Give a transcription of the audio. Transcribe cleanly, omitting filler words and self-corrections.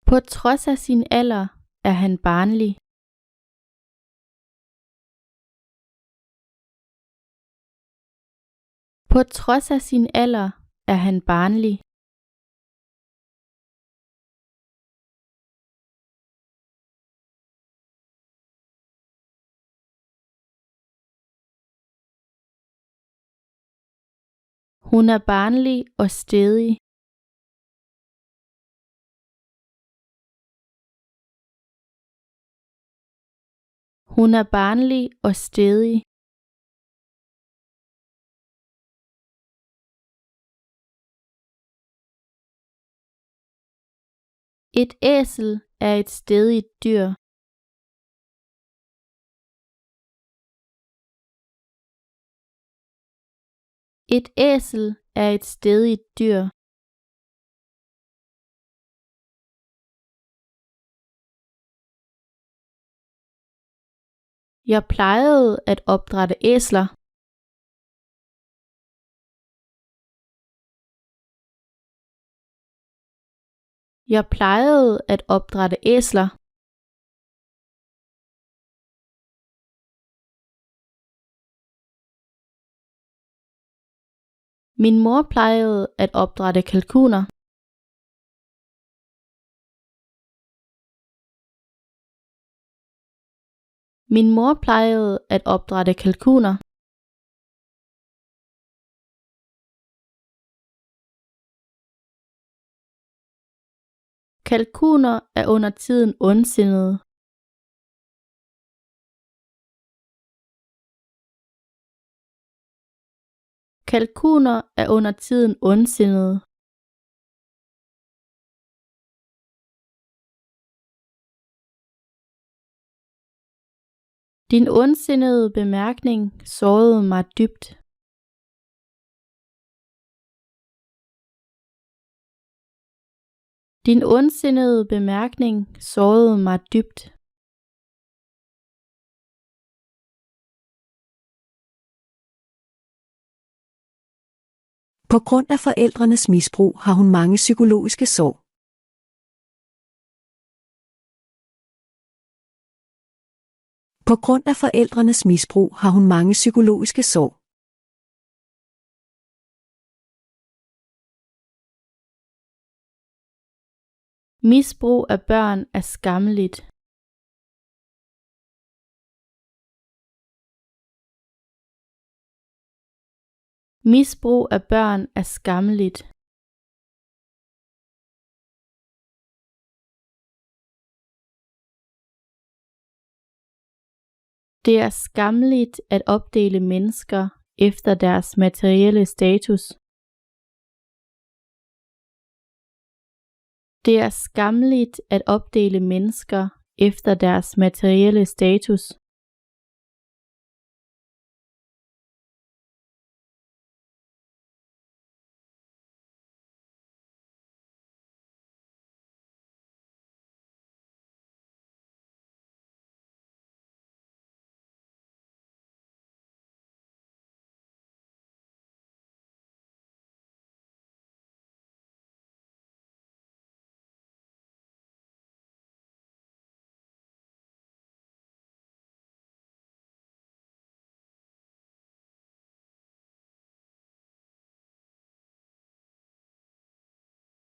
På trods af sin alder er han barnlig. På trods af sin alder er han barnlig. Hun er barnlig og stædig. Hun er barnlig og stædig. Et æsel er et stædigt dyr. Et æsel er et stædigt dyr. Jeg plejede at opdrætte æsler. Jeg plejede at opdrætte æsler. Min mor plejede at opdrætte kalkuner. Min mor plejede at opdrætte kalkuner. Kalkuner er undertiden ondsindede. Kalkuner er undertiden ondsindede. Din ondsindede bemærkning sårede mig dybt. Din ondsindede bemærkning sårede mig dybt. På grund af forældrenes misbrug har hun mange psykologiske sår. På grund af forældrenes misbrug har hun mange psykologiske sår. Misbrug af børn er skammeligt. Misbrug af børn er skammeligt. Det er skammeligt at opdele mennesker efter deres materielle status. Det er skammeligt at opdele mennesker efter deres materielle status.